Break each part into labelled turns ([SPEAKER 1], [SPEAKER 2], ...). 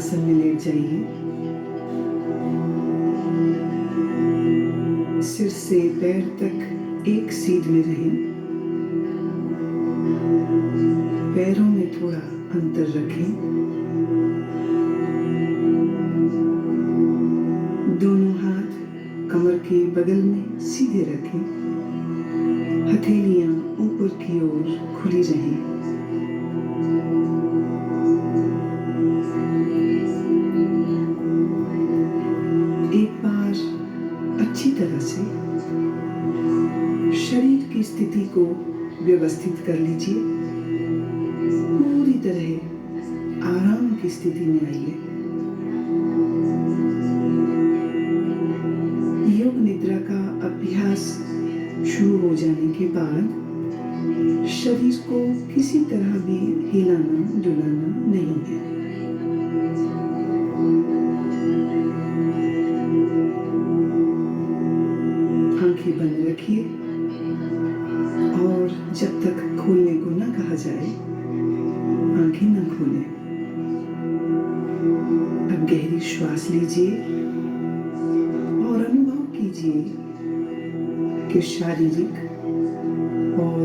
[SPEAKER 1] आसन में लेट जाइए। सिर से पैर तक एक सीध में रहें। पैरों में थोड़ा अंतर रखें। दोनों हाथ कमर के बगल में सीधे रखें। हथेलियां ऊपर की ओर खुली रहें। एक बार अच्छी तरह से शरीर की स्थिति को व्यवस्थित कर लीजिए। पूरी तरह आराम की स्थिति में आइए। योग निद्रा का अभ्यास शुरू हो जाने के बाद शरीर को किसी तरह भी हिलाना डुलाना नहीं है। आंखें बंद रखिए और जब तक खोलने को न कहा जाए आंखें न खोलें। अब गहरी श्वास लीजिए और अनुभव कीजिए कि शारीरिक और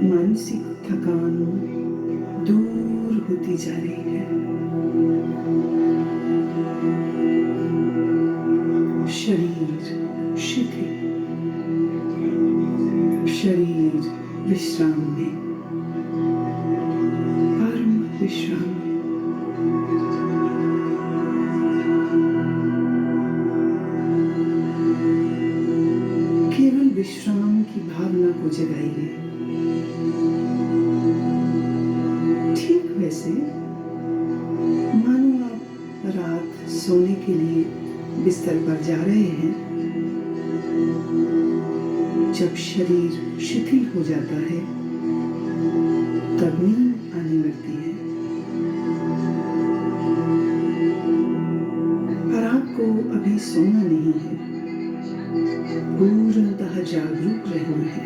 [SPEAKER 1] मानसिक थकान दूर होती जा रही है। शरीर शिथिल, शरीर विश्राम में, परम विश्राम में। केवल विश्राम की भावना को जगाइए। ठीक वैसे मानो आप रात सोने के लिए बिस्तर पर जा रहे हैं। जब शरीर शिथिल हो जाता है तब नींद आने लगती है। पर आपको अभी सोना नहीं है, पूर्णतः जागरूक रहना है।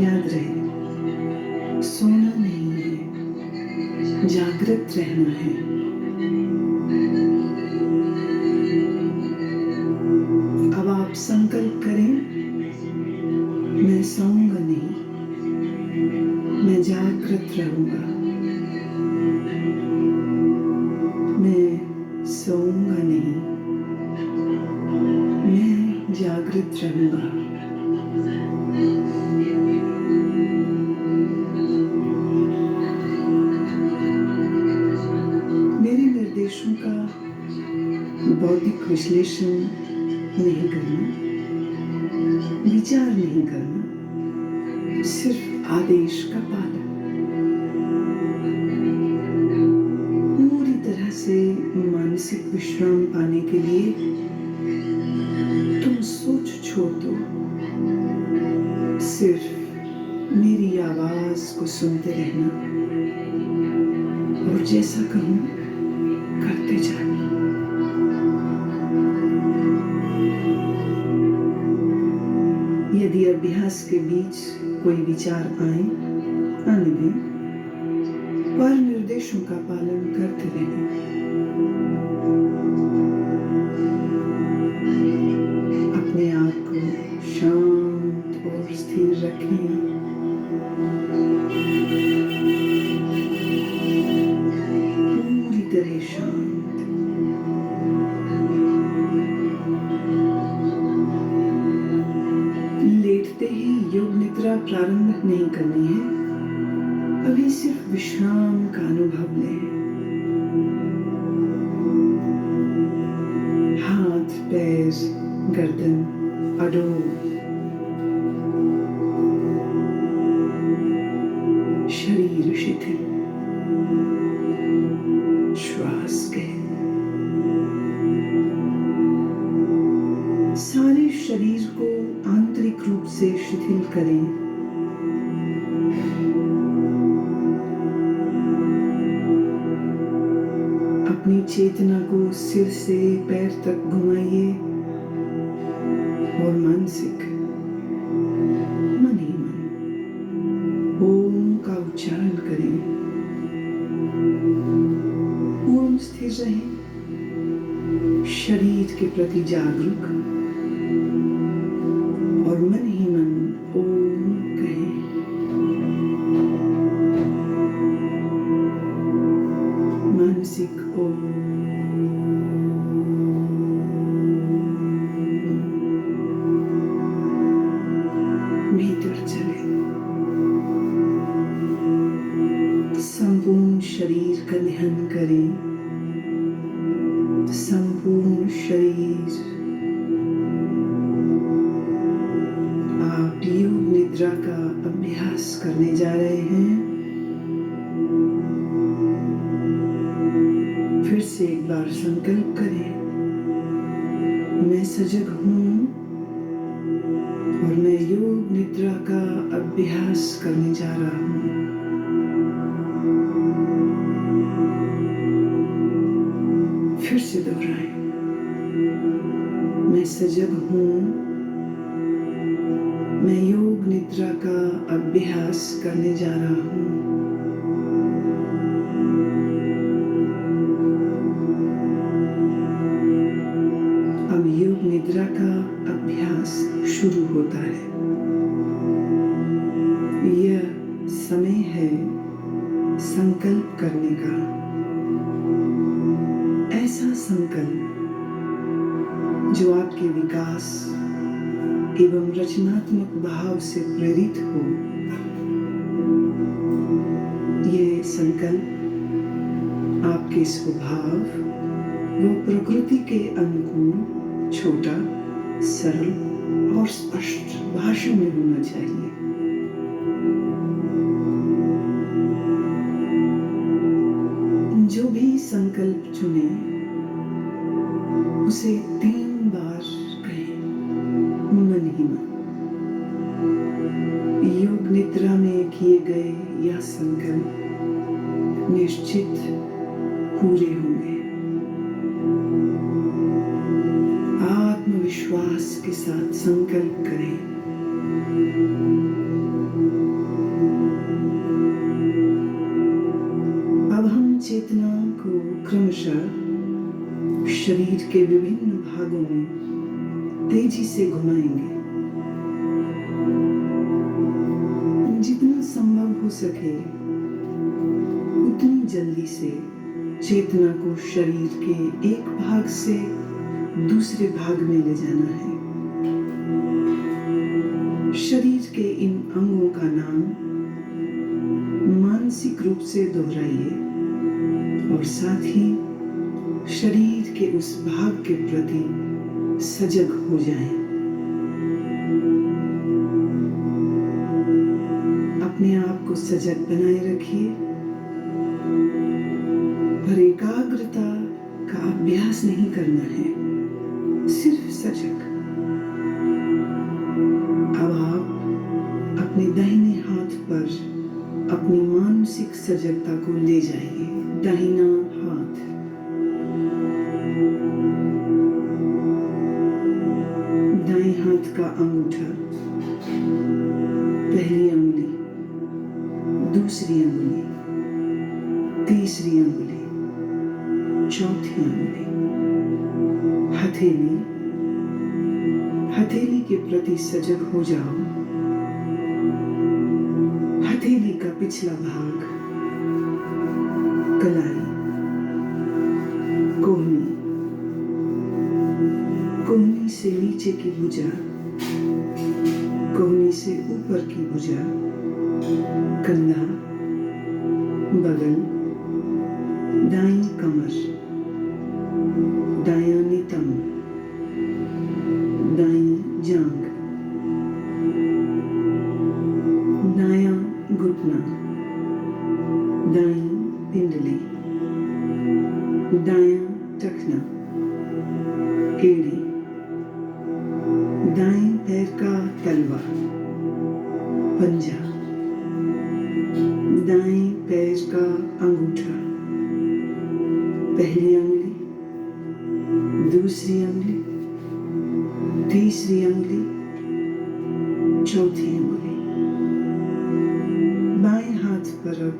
[SPEAKER 1] याद रहे, सोना नहीं है, जागृत रहना है। अब आप संकल्प करें, मैं सोऊंगा नहीं, मैं जागृत रहूंगा। मैं सोऊंगा नहीं, मैं जागृत रहूंगा। मेरे निर्देशों का बौद्धिक विश्लेषण नहीं करना, विचार नहीं करना, सिर्फ आदेश का पालन। पूरी तरह से मानसिक विश्राम पाने के लिए तुम सोच छोड़ दो। सिर्फ मेरी आवाज को सुनते रहना और जैसा कहूं करते जाना। यदि अभ्यास के बीच कोई विचार आने दें, पर निर्देशों का पालन करते रहें। अपने आप को शांत और स्थिर रखें। पूरी तरह शांत। लेटते ही योग निद्रा प्रारंभ नहीं करनी है। अभी सिर्फ विश्राम का अनुभव लें। हाथ, पैर, गर्दन अडोल, शरीर शिथिल, श्वास गहन। सारे शरीर को आंतरिक रूप से शिथिल करें। अपनी चेतना को सिर से पैर तक घुमाइए और मानसिक मन ही मन ओम का उच्चारण करें। रहें, शरीर के प्रति जागरूक और मन ही मन ओम कहें। मानसिक ओम, भीतर चले, संपूर्ण शरीर का ध्यान करें। संपूर्ण शरीर, आप योग निद्रा का अभ्यास करने जा रहे हैं। फिर से एक बार संकल्प करें, मैं सजग हूँ और मैं योग निद्रा का अभ्यास करने जा रहा हूँ। फिर से दोहराएं, मैं सजग हूँ, मैं योग निद्रा का अभ्यास करने जा रहा हूँ। अब योग निद्रा का अभ्यास शुरू होता है। यह समय है संकल्प करने का, ऐसा संकल्प जो आपके विकास एवं रचनात्मक भाव से प्रेरित हो। यह संकल्प आपके स्वभाव व प्रकृति के अनुकूल छोटा, सरल और स्पष्ट भाषा में होना चाहिए। जो भी संकल्प चुने उसे 3 बार कहें, मन ही मन। योग निद्रा में किए गए यह संकल्प निश्चित पूरे होंगे। आत्मविश्वास के साथ संकल्प करें। अब हम चेतना को क्रमशः शरीर के विभिन्न भागों में तेजी से घुमाएंगे। जितना संभव हो सके उतनी जल्दी से चेतना को शरीर के एक भाग से दूसरे भाग में ले जाना है। शरीर के इन अंगों का नाम मानसिक रूप से दोहराइए और साथ ही शरीर के उस भाग के प्रति सजग हो जाएं। अपने आप को सजग बनाए रखिए, पर एकाग्रता का अभ्यास नहीं करना है, सिर्फ सजग। अब आप अपने दाहिने हाथ पर अपनी मानसिक सजगता को ले जाइए। दाहिना हाथ, दाएं हाथ का अंगूठा, पहली अंगुली, दूसरी अंगुली, तीसरी अंगुली, चौथी अंगुली, हथेली। हथेली के प्रति सजग हो जाओ। हथेली का पिछला भाग, कलाई, कोहनी, कोहनी से नीचे की भुजा, कोहनी से ऊपर की भुजा, कंधा, बगल, दाईं कमर, दायां नितंब, दाईं जांघ, दायां घुटना, दाईं पिंडली, दायां टखना, एड़ी, दाएं पैर का तलवा, पंजा, दाएं पैर का अंगूठा, पहली अंगुली, दूसरी अंगुली, तीसरी अंगुली, चौथी अंगुली। बाएं हाथ पर अब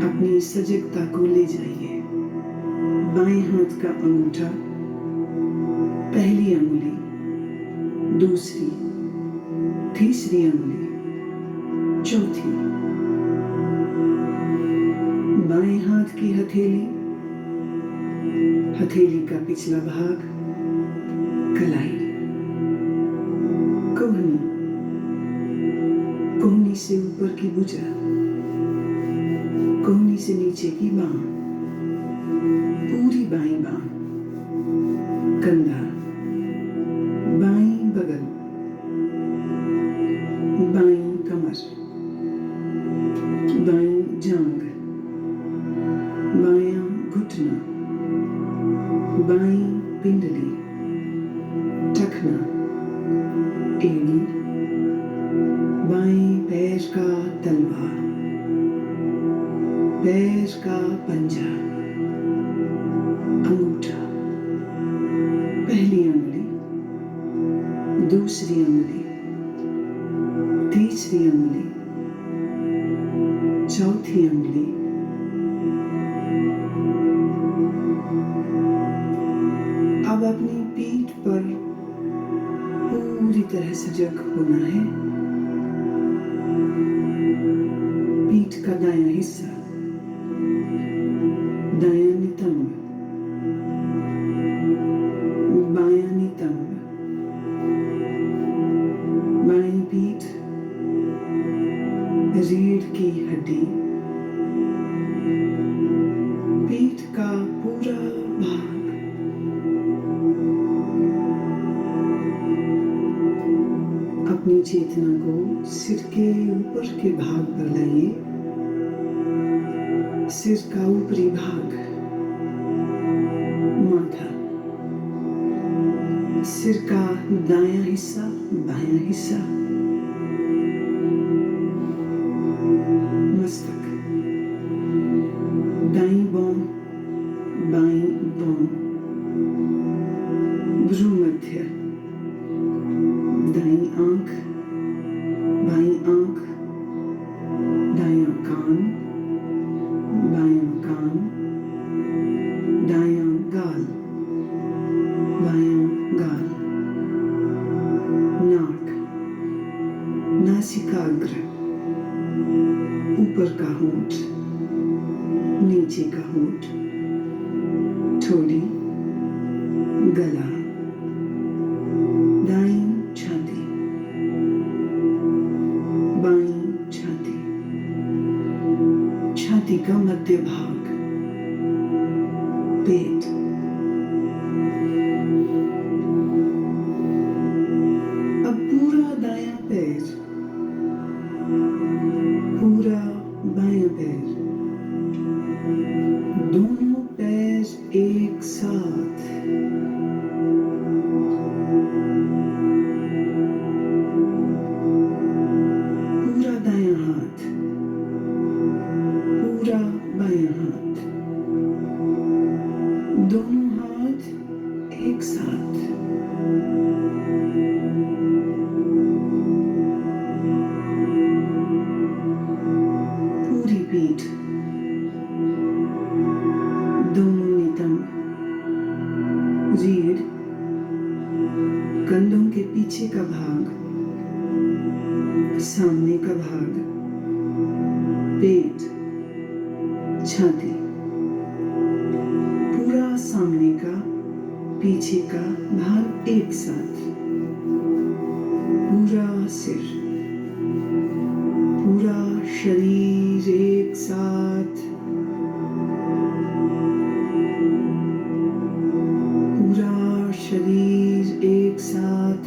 [SPEAKER 1] अपनी सजगता को ले जाइए। बाएं हाथ का अंगूठा, पहली अंगुली, दूसरी, तीसरी अंगुली, चौथी। बाएं हाथ की हथेली, हथेली का पिछला भाग, कलाई, कोहनी, कोहनी से ऊपर की भुजा, कोहनी से नीचे की बांह, पूरी बाईं बांह, कंधा, बाईं बगल, बाईं कमर, बाईं जांघ, बायां घुटना, बाईं पिंडली, टखना, एड़ी, बाएं पैर का तलवा, पैर का पंजा, अंगूठा, पहली अंगुली, दूसरी अंगुली, तीसरी अंगुली, चौथी अंगुली, अब अपनी पीठ पर पूरी तरह सजग होना है। पीठ का दायां हिस्सा, दायां नितंब, बायां नितंब, बाईं पीठ, रीढ़ की हड्डी, पीठ का पूरा भाग, अपनी चेतना को सिर के ऊपर के भाग पर लाइए। सिर का ऊपरी भाग, माथा, सिर का दायां हिस्सा, बायां हिस्सा, मस्तक, दाईं बांह, बाईं बांह, भ्रूमध्य, दाईं आंख, बाईं आंख, दायां कान, बायां कान, दायां गाल, बायां गाल, नाक, नासिकाग्र, ऊपर का होंठ, नीचे का होंठ, ठोड़ी, गला, दाईं छाती, बाईं छाती, छाती का मध्य भाग, पेट, अब पूरा दायां पैर, पूरा बायां पैर, दोनों पैर एक साथ, पूरा दायां हाथ, पूरा बायां हाथ, दोनों हाथ एक साथ, पूरी पीठ, दोनों नितंब, रीढ़, कंधों के पीछे का भाग, सामने का भाग, पेट, छाती, पूरा सामने का, पीछे का भाग एक साथ, पूरा सिर, पूरा शरीर एक साथ, पूरा शरीर एक साथ,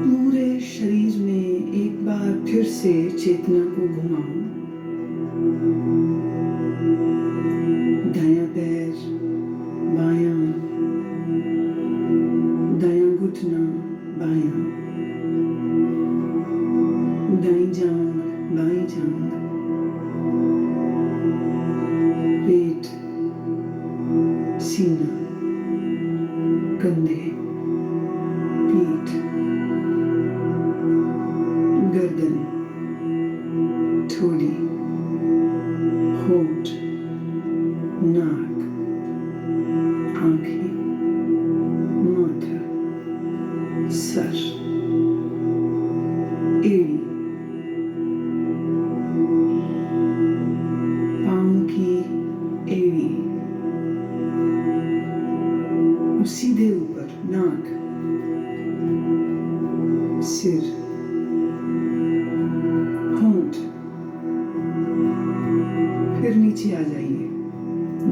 [SPEAKER 1] पूरे शरीर में एक बार फिर से चेतना को घुमाओ। दायां पैर, बायां, दायां घुटना, बायां, दाईं जांघ, बाईं जांघ, पेट, सीना, कंधे, पीठ, हथौड़ी, होंठ, नाक, आंखें, माथा, सर, एड़ी, पाँव की एड़ी, और सीधे ऊपर नाक, सिर, होंठ, फिर नीचे आ जाइए,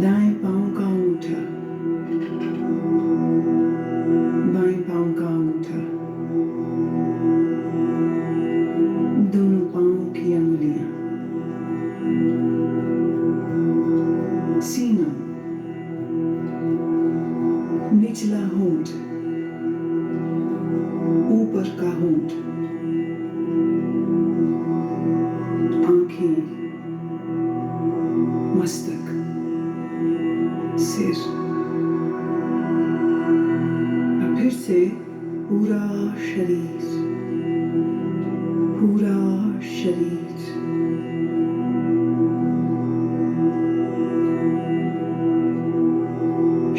[SPEAKER 1] दाएं पाँव का अंगूठा, बाएं पाँव का अंगूठा, दोनों पाँव की अंगुलियां, सीना, निचला होंठ, ऊपर का होंठ, आंखें, मस्तक, सिर, और फिर से पूरा शरीर, पूरा शरीर,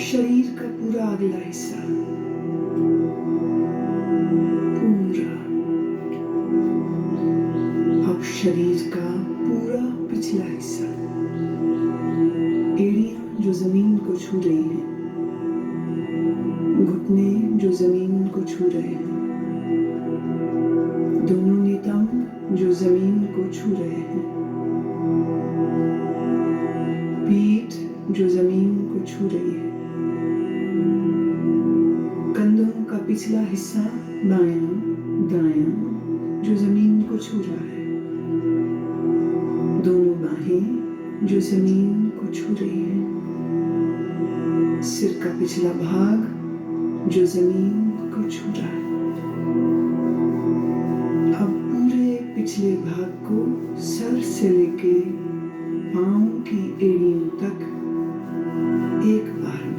[SPEAKER 1] शरीर का पूरा अगला हिस्सा, पूरा, अब शरीर का पूरा पिछला हिस्सा, एड़ियां जो जमीन को छू रही हैं, घुटने जो जमीन को छू रहे हैं, दोनों नितंब जो जमीन को छू रहे हैं, पीठ जो जमीन को छू रही है, कंधों का पिछला हिस्सा बायां दायां जो जमीन को छू रहा है, दोनों बाहें जो जमीन को छू रही है, सिर का पिछला भाग जो जमीन को छू रहा है। अब पूरे पिछले भाग को सर से लेके पांव की एड़ियों तक एक बार में,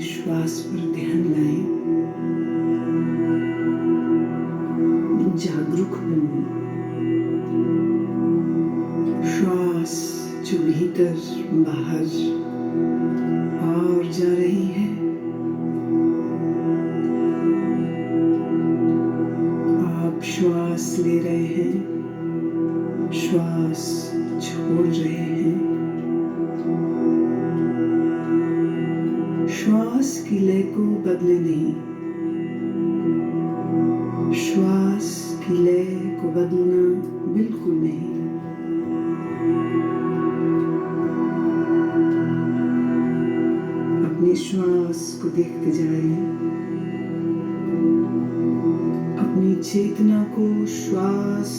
[SPEAKER 1] श्वास पर ध्यान लाएं, जागरूक हों, श्वास जो भीतर बाहर और जा रही है, आप श्वास ले रहे हैं, श्वास छोड़ रहे हैं, श्वास की लय को बदले नहीं, श्वास की लय को बदलना बिल्कुल नहीं। अपने श्वास को देखते जाएं, अपनी चेतना को श्वास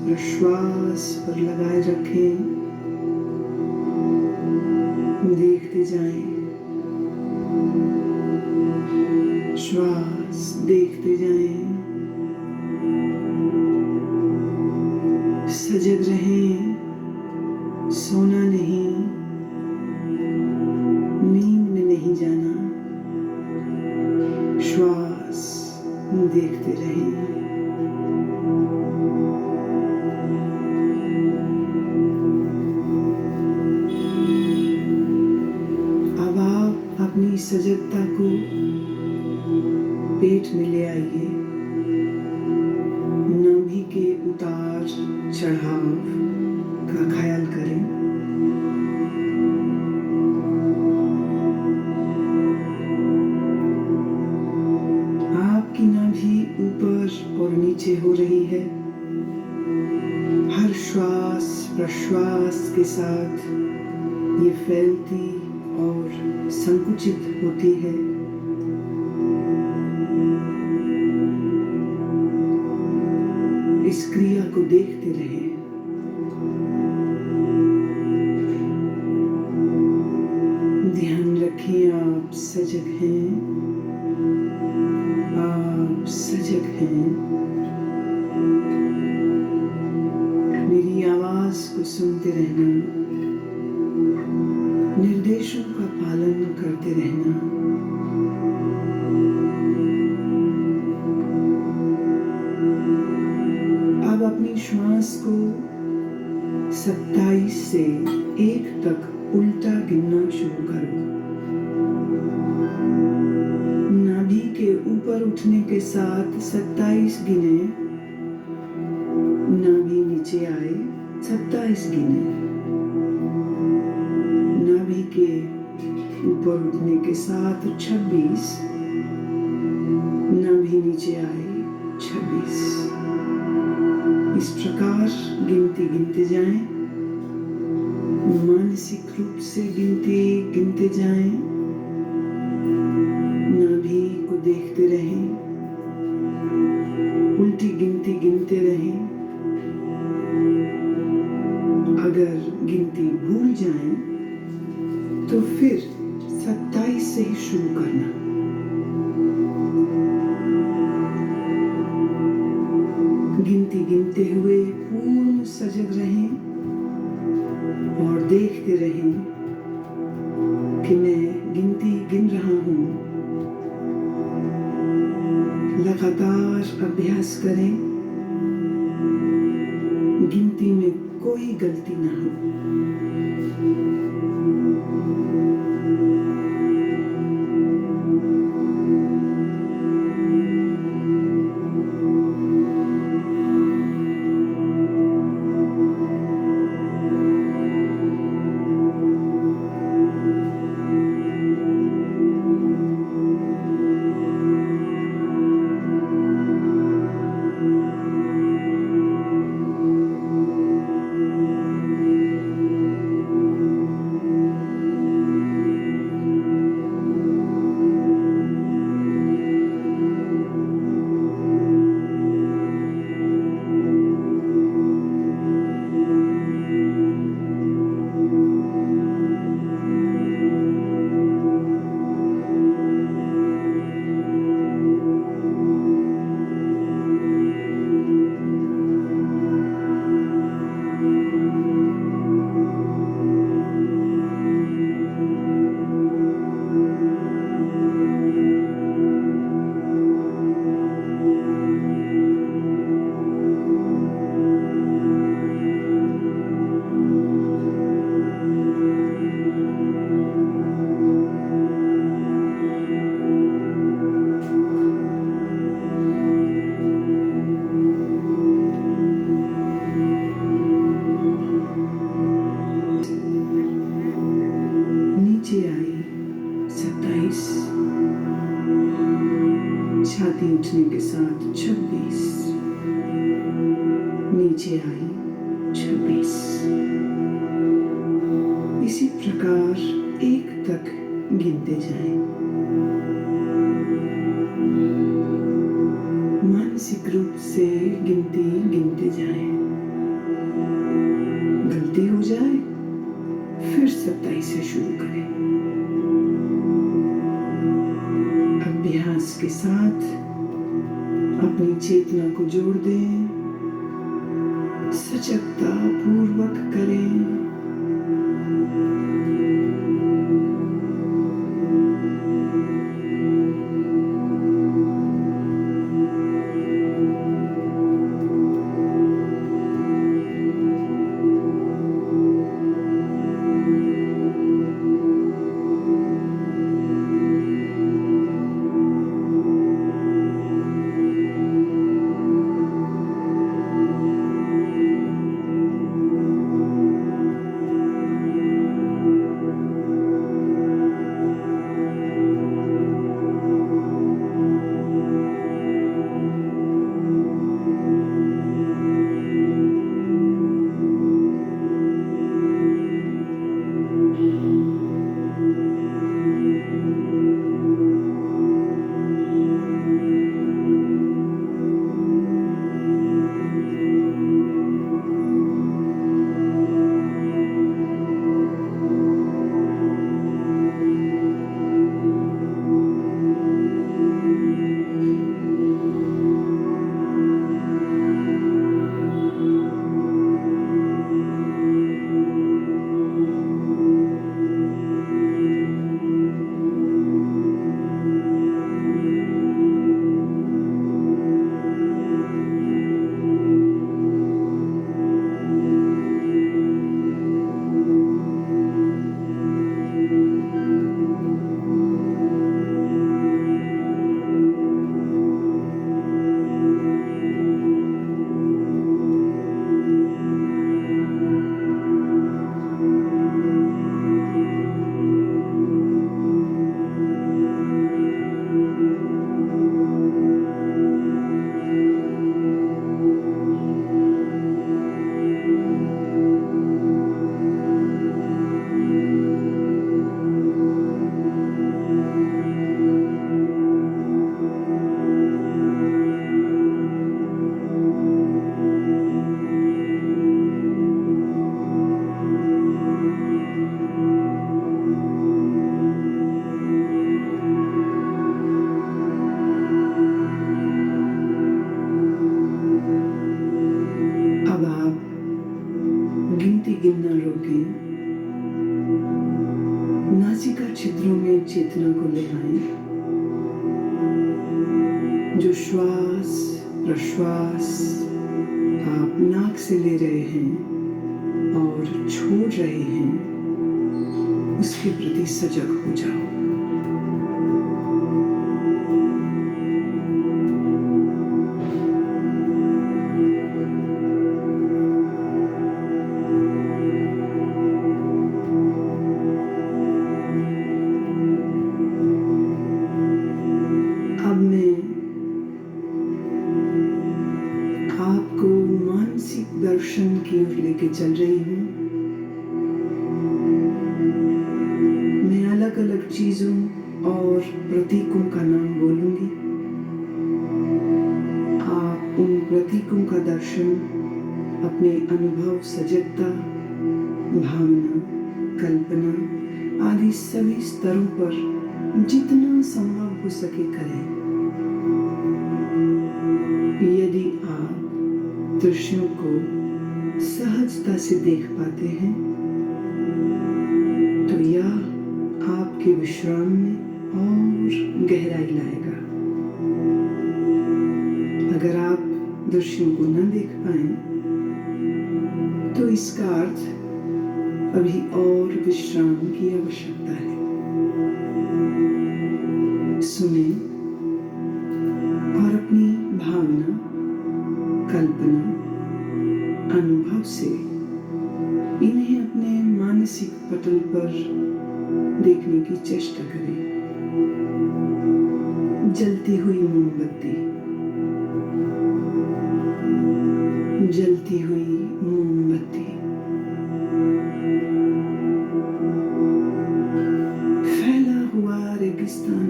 [SPEAKER 1] प्रश्वास पर लगाए रखें, देखते जाएं, श्वास देखते जाएं, सजग रहें, सोना नहीं, नींद में नहीं जाना, श्वास देखते रहें। अब आप अपनी सजगता को पेट में ले आइए, नाभि के उतार चढ़ाव का ख्याल करें, आपकी नाभि ऊपर और नीचे हो रही है, हर श्वास प्रश्वास के साथ ये फैलती और संकुचित होती है। इस क्रिया को देखते रहें, आप सजग हैं, आप सजग हैं। मेरी आवाज को सुनते रहना, निर्देशों का पालन करते रहना। अब अपनी श्वास को 27 से 1 तक उल्टा गिनना शुरू करो। नाभि के ऊपर उठने के साथ 27 गिने, नाभि नीचे आए 27 गिने। नाभि के ऊपर उठने के साथ 26, नाभि नीचे आए 26। इस प्रकार गिनती गिनते जाएं, मानसिक रूप से गिनती गिनते जाएं, नाभि को देखते रहें, उल्टी गिनती गिनते रहें। अगर गिनती भूल जाएं तो फिर 27 से ही शुरू करना। गिनती गिनते हुए पूर्ण सजग रहें और देखते रहें कि मैं गिनती गिन रहा हूँ। लगातार अभ्यास करें, गिनती में कोई गलती ना हो। नीचे आई 27, छाती उठने के साथ 26, नीचे आई 26। इसी प्रकार 1 तक गिनते जाएं। मानसिक रूप से गिनती गिनते जाएं। गलती हो जाए फिर 27 से शुरू करें। अभ्यास के साथ अपनी चेतना को जोड़ दें, सजगता पूर्वक करें। रोकें, नासिका छिद्रों में चेतना को ले आएं। जो श्वास प्रश्वास आप नाक से ले रहे हैं और छोड़ रहे हैं, उसके प्रति सजग हो जाओ। अब मैं आपको मानसिक दर्शन की ओर लेके चल रही हूँ। मैं अलग अलग चीजों और प्रतीकों का नाम बोलूंगी। आप उन प्रतीकों का दर्शन अपने अनुभव, सजगता, भावना, कल्पना आदि सभी स्तरों पर जितना संभव हो सके करें। यदि आप दृश्यों को सहजता से देख पाते हैं तो यह आपके विश्राम में और गहराई लाएगा। अगर आप दृश्यों को न देख पाए तो इसका अर्थ अभी और विश्राम की आवश्यकता है। सुने और अपनी भावना, कल्पना, अनुभव से इन्हें अपने मानसिक पटल पर देखने की चेष्टा करें। जलती हुई मोमबत्ती, जलती हुई मोमबत्ती, फैला हुआ रेगिस्तान,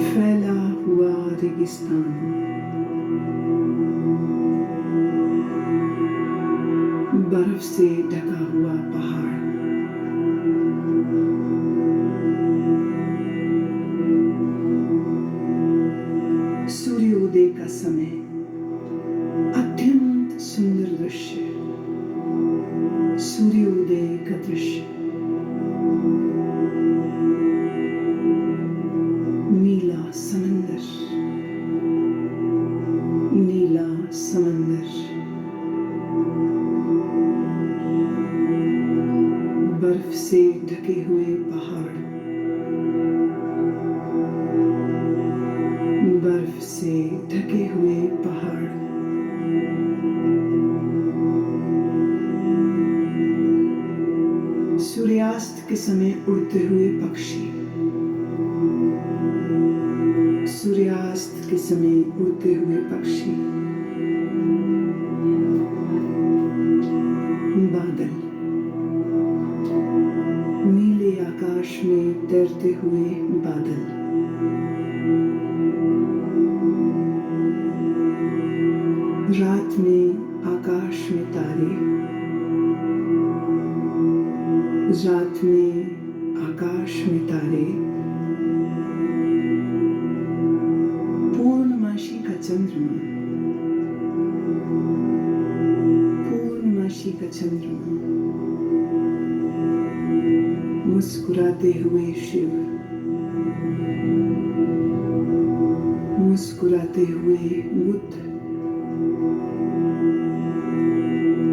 [SPEAKER 1] फैला हुआ रेगिस्तान, बर्फ से ढका हुआ पहाड़, सूर्योदय का समय, अत्यंत सुंदर दृश्य, सूर्योदय का दृश्य, नीला समंदर, नीला समंदर, बर्फ से ढके हुए पहाड़, बर्फ से ढके हुए पहाड़, सूर्यास्त के समय उड़ते हुए पक्षी, सूर्यास्त के समय उड़ते हुए पक्षी, बादल, नीले आकाश में तैरते हुए बादल, रात में आकाश में तारे, रात में आकाश में तारे, पूर्णमासी का चंद्रमा, पूर्णमासी का चंद्रमा, मुस्कुराते हुए शिव, मुस्कुराते हुए बुद्ध,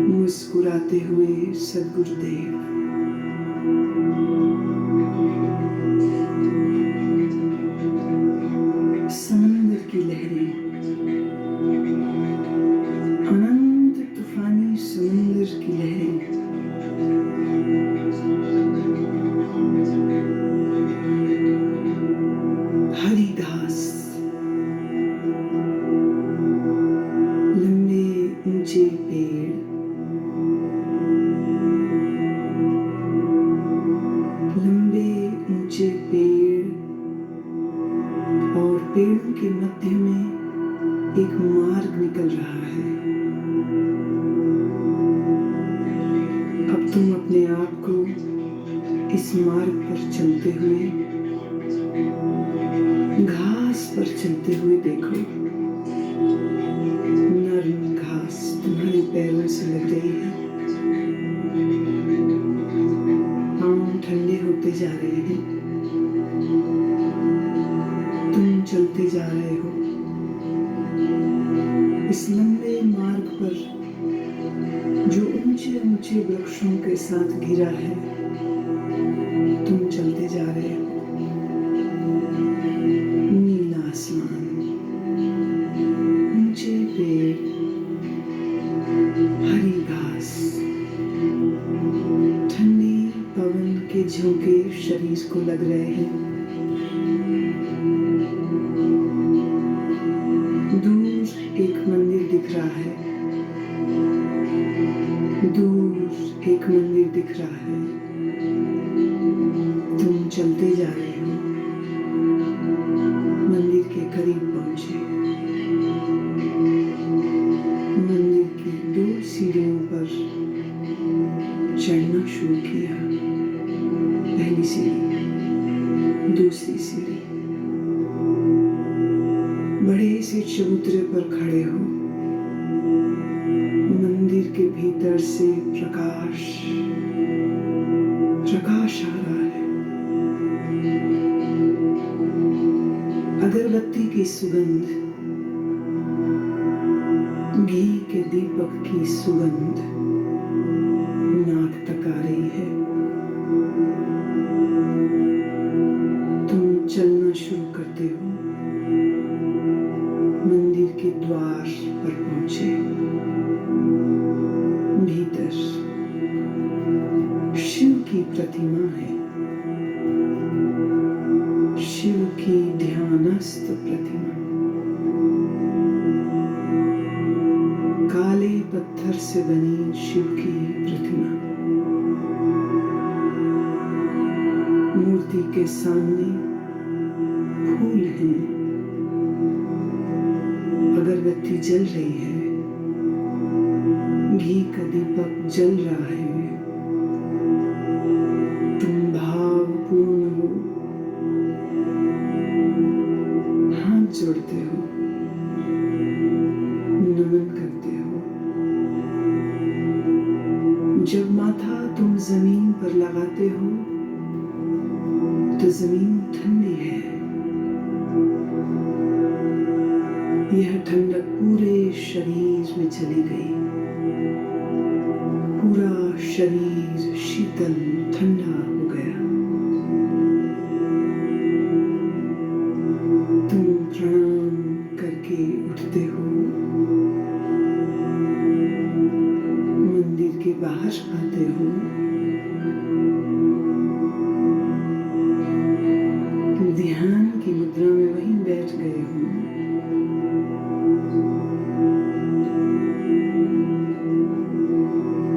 [SPEAKER 1] मुस्कुराते हुए सद्गुरुदेव, समंदर की लहरें, अनंत तूफानी समंदर की लहरें, हरी घास, लंबे ऊंचे पेड़, लंबे ऊंचे पेड़ और पेड़ों के मध्य में एक मार्ग निकल रहा है। अब तुम अपने आप को इस मार्ग पर चलते हुए, घास पर चलते हुए देखो। नरम घास तुम्हारे पैरों भीतर से लग रही है। पाँव ठंडे होते जा रहे हैं। तुम चलते जा रहे हो इस लंबे मार्ग पर जो ऊंचे ऊंचे वृक्षों के साथ घिरा है। तुम चलते जा रहे हो। नीला आसमान, ऊंचे पेड़, हरी घास, ठंडी पवन के झोंके शरीर को लग रहे हैं। दूर एक मंदिर दिख रहा है। दूर एक मंदिर दिख रहा है। तुम चलते जा रहे हो। मंदिर के करीब पहुंचे। मंदिर की 2 सीढ़ियों पर चढ़ना शुरू किया। पहली सीढ़ी, दूसरी सीढ़ी। बड़े से चबूतरे पर खड़े हो। मंदिर के भीतर से प्रकाश आ रहा है। अगरबत्ती की सुगंध, घी के दीपक की सुगंध नाक तक आ रही है। तुम चलना शुरू करते हो। मंदिर के द्वार पर पहुंचे। भीतर शिव की प्रतिमा है। शिव की ध्यानस्थ प्रतिमा। काले पत्थर से बनी शिव की प्रतिमा। मूर्ति के सामने फूल हैं। अगरबत्ती जल रही है। घी का दीपक जल रहा है। तुम भावपूर्ण हो। हाथ जोड़ते हो, नमन करते हो। जब माथा तुम जमीन पर लगाते हो तो जमीन ठंडी है। यह ठंडक पूरे शरीर में चली गई। पूरा शरीर शीतल ठंडा हो गया। तुम प्रणाम करके उठते हो। मंदिर के बाहर आते हो। ध्यान की मुद्रा में वहीं बैठ गए हो।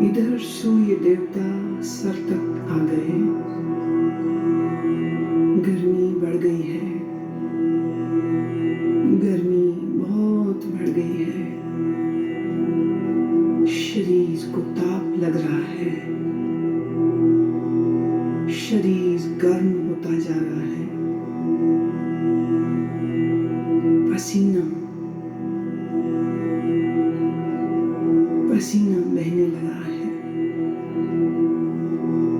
[SPEAKER 1] इधर सूर्य देवता सर तक आ गए। गर्मी बढ़ गई है। गर्मी बहुत बढ़ गई है। शरीर को ताप लग रहा है। शरीर गर्म होता जा रहा है। पसीना बहने लगा है।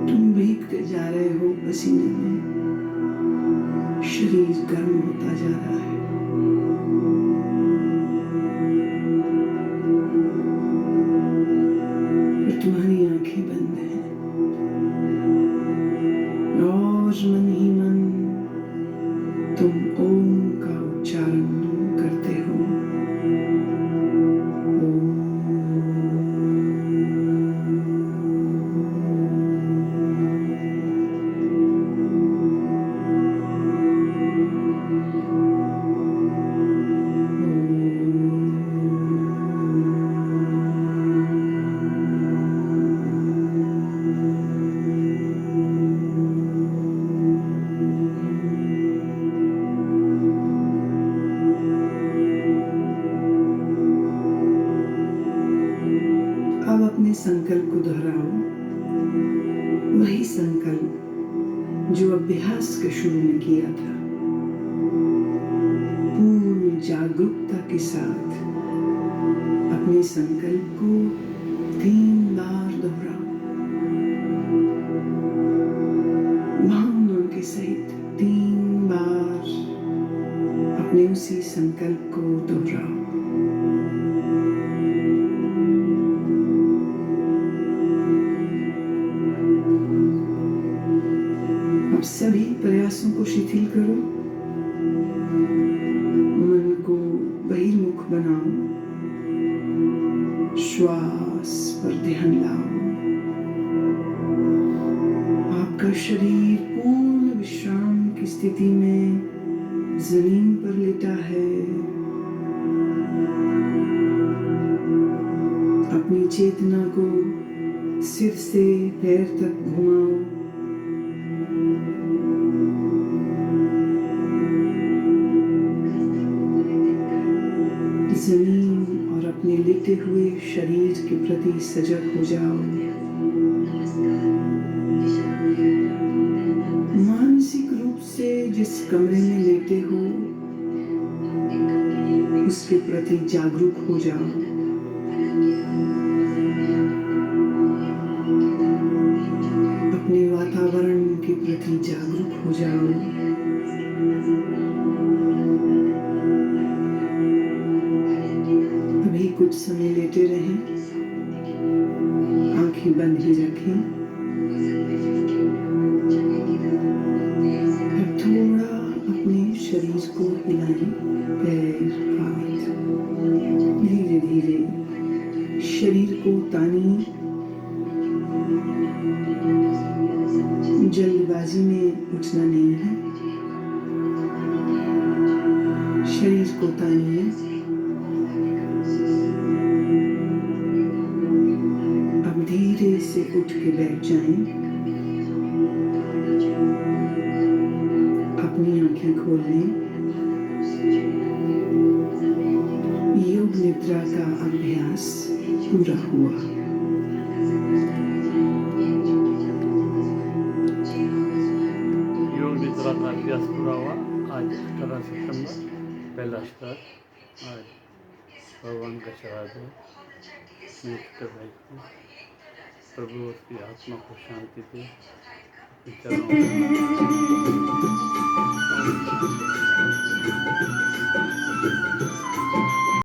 [SPEAKER 1] तुम भीगते जा रहे हो पसीने में। शरीर गर्म होता जा रहा है। पर तुम्हारी आंखें बंद हैं और मन ही मन तुम ओम का उच्चारण करते हो। अब अपने संकल्प को दोहराओ। वही संकल्प जो अभ्यास के शुरू में किया था। पूर्ण जागरूकता के साथ अपने संकल्प को 3 बार दोहराओ। भावनाओं के सहित 3 बार अपने उसी संकल्प को दोहराओ। अब सभी प्रयासों को शिथिल करो, मन को बहिर्मुख बनाओ, श्वास पर ध्यान लाओ। आपका शरीर पूर्ण विश्राम की स्थिति में जमीन पर लेटा है। अपनी चेतना को सिर से पैर तक घुमाओ। जमीन और अपने लेटे हुए शरीर के प्रति सजग हो जाओ। मानसिक रूप से जिस कमरे में लेटे हो उसके प्रति जागरूक हो जाओ। अपने वातावरण के प्रति जागरूक हो जाओ। अभी कुछ समय लेटे रहें, आंखें बंद ही रखें। अब थोड़ा अपने शरीर को हिलाएं, पैर, हाथ, धीरे धीरे शरीर को तानिए। जल्दबाजी में उठना नहीं है, शरीर को तानिए। अब धीरे से उठ के बैठ जाएं। अपनी आंखें खोल लें। योग निद्रा का अभ्यास पूरा हुआ।
[SPEAKER 2] योग निद्रा का अभ्यास पूरा हुआ। आज 18 सितंबर पहला श्राद्ध। आज भगवान का श्राद्ध है। मैं प्रभु उसकी आत्मा को शांति दे।